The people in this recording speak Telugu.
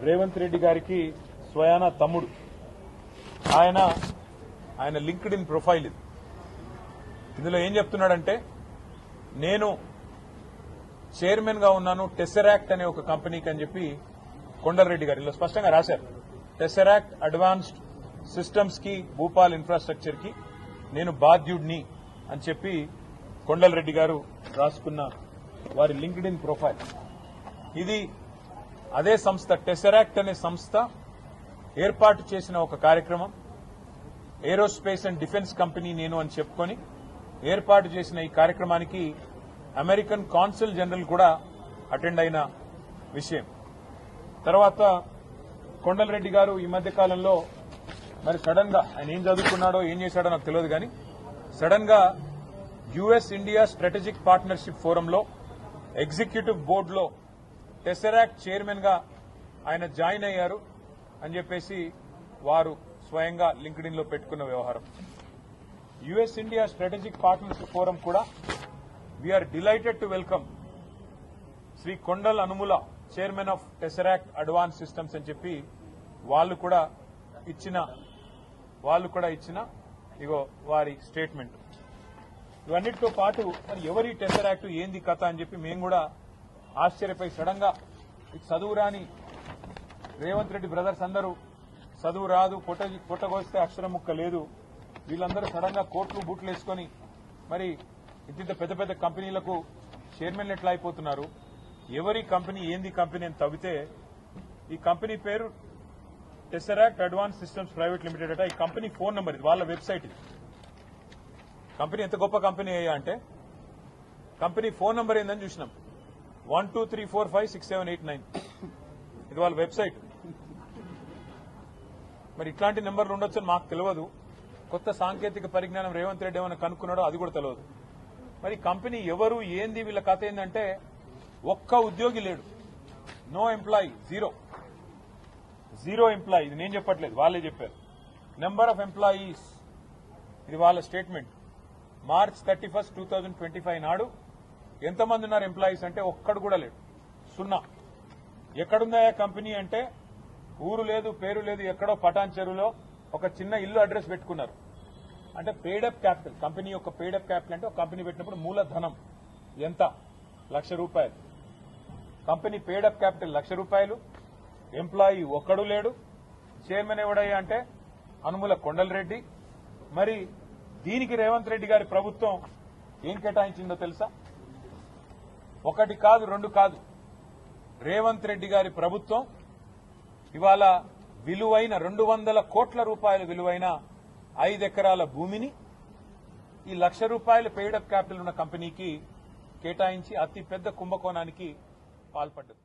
రేవంత్ రెడ్డి గారికి స్వయాన తమ్ముడు. ఆయన లింక్డ్ ఇన్ ప్రొఫైల్ ఇది. ఇందులో ఏం చెప్తున్నాడంటే, నేను చైర్మన్ గా ఉన్నాను టెసరాక్ట్ అనే ఒక కంపెనీకి అని చెప్పి కొండలరెడ్డి గారు ఇలా స్పష్టంగా రాశారు. టెసరాక్ట్ అడ్వాన్స్డ్ సిస్టమ్స్ కి, భూపాల్ ఇన్ఫ్రాస్ట్రక్చర్ కి నేను బాధ్యుడిని అని చెప్పి కొండలరెడ్డి గారు రాసుకున్న వారి లింక్డ్ ఇన్ ప్రొఫైల్ ఇది. అదే సంస్థ టెసరాక్ట్ అనే సంస్థ ఏర్పాటు చేసిన ఒక కార్యక్రమం, ఏరోస్పేస్ అండ్ డిఫెన్స్ కంపెనీ నేను అని చెప్పుకొని ఏర్పాటు చేసిన ఈ కార్యక్రమానికి అమెరికన్ కాన్సుల్ జనరల్ కూడా అటెండ్ అయిన విషయం. తర్వాత కొండలరెడ్డి గారు ఈ మధ్య కాలంలో మరి సడన్ గా ఆయన ఏం చదువుకున్నాడో ఏం చేశాడో నాకు తెలియదు, కానీ సడన్ గా యుఎస్ ఇండియా స్ట్రాటజిక్ పార్ట్నర్షిప్ ఫోరంలో ఎగ్జిక్యూటివ్ బోర్డులో టెసరాక్ట్ చైర్మన్ గా ఆయన జాయిన్ అయ్యారు అని చెప్పేసి వారు స్వయంగా లింక్డ్ ఇన్ లో పెట్టుకున్న వ్యవహారం. US India strategic partnership forum కూడా we're delighted to welcome Shri Kondal Anumula, chairman of Tesseract advanced systems అని చెప్పి వాళ్ళు కూడా ఇచ్చిన ఇగో వారి స్టేట్మెంట్. ఇవన్నిటితో పాటు మరి ఎవరి టెసరాక్ట్ ఏంది కథ అని చెప్పి మేము కూడా ఆశ్చర్యపోయి సడన్ గా చదువు రాని రేవంత్ రెడ్డి బ్రదర్స్ అందరూ చదువు రాదు, పొట్టగోస్తే అక్షరం ముక్క లేదు, వీళ్ళందరూ సడన్ గా కోట్లు బూట్లు వేసుకొని మరి ఇంత పెద్ద పెద్ద కంపెనీలకు చైర్మన్లు ఎట్లా అయిపోతున్నారు, ఎవరి కంపెనీ ఏంది కంపెనీ అని తవ్వితే ఈ కంపెనీ పేరు టెసరాక్ట్ అడ్వాన్స్ సిస్టమ్స్ ప్రైవేట్ లిమిటెడ్ అట. ఈ కంపెనీ ఫోన్ నెంబర్ ఇది, వాళ్ళ వెబ్సైట్ ఇది. కంపెనీ ఎంత గొప్ప కంపెనీ అయ్యా అంటే కంపెనీ ఫోన్ నెంబర్ ఏందని చూసినాం, 12345678 ఇది వాళ్ళ వెబ్సైట్. మరి ఇట్లాంటి నెంబర్లు ఉండొచ్చని మాకు తెలియదు. కొత్త సాంకేతిక పరిజ్ఞానం రేవంత్ రెడ్డి ఏమైనా కనుక్కున్నాడో అది కూడా తెలియదు. మరి కంపెనీ ఎవరు ఏంది వీళ్ళ కథ ఏంటంటే ఒక్క ఉద్యోగి లేడు, నో ఎంప్లాయీ, జీరో ఎంప్లాయీ. ఇది నేను చెప్పట్లేదు, వాళ్ళే చెప్పారు. నెంబర్ ఆఫ్ ఎంప్లాయీస్ ఇది వాళ్ళ స్టేట్మెంట్. మార్చ్ 31, 2025 నాడు ఎంతమంది ఉన్నారు ఎంప్లాయీస్ అంటే ఒక్కడు కూడా లేడు, 0. ఎక్కడుందా కంపెనీ అంటే ఊరు లేదు, పేరు లేదు, ఎక్కడో పటాన్ చెరువులో ఒక చిన్న ఇల్లు అడ్రస్ పెట్టుకున్నారు. అంటే పేడప్ క్యాపిటల్, కంపెనీ యొక్క పేడప్ క్యాపిటల్ అంటే ఒక కంపెనీ పెట్టినప్పుడు మూలధనం ఎంత, ₹1,00,000. కంపెనీ పేడప్ క్యాపిటల్ ₹1,00,000, ఎంప్లాయీ ఒక్కడు లేడు. చైర్మన్ ఎవడయ్యా అంటే అనుముల కొండలరెడ్డి. మరి దీనికి రేవంత్ రెడ్డి గారి ప్రభుత్వం ఏం కేటాయించిందో తెలుసా? 1 కాదు 2 కాదు, రేవంత్ రెడ్డి గారి ప్రభుత్వం ఇవాళ విలువైన 200 కోట్ల రూపాయల విలువైన 5 ఎకరాల భూమిని ఈ ₹1,00,000 పెయిడప్ క్యాపిటల్ ఉన్న కంపెనీకి కేటాయించి అతి పెద్ద కుంభకోణానికి పాల్పడ్డది.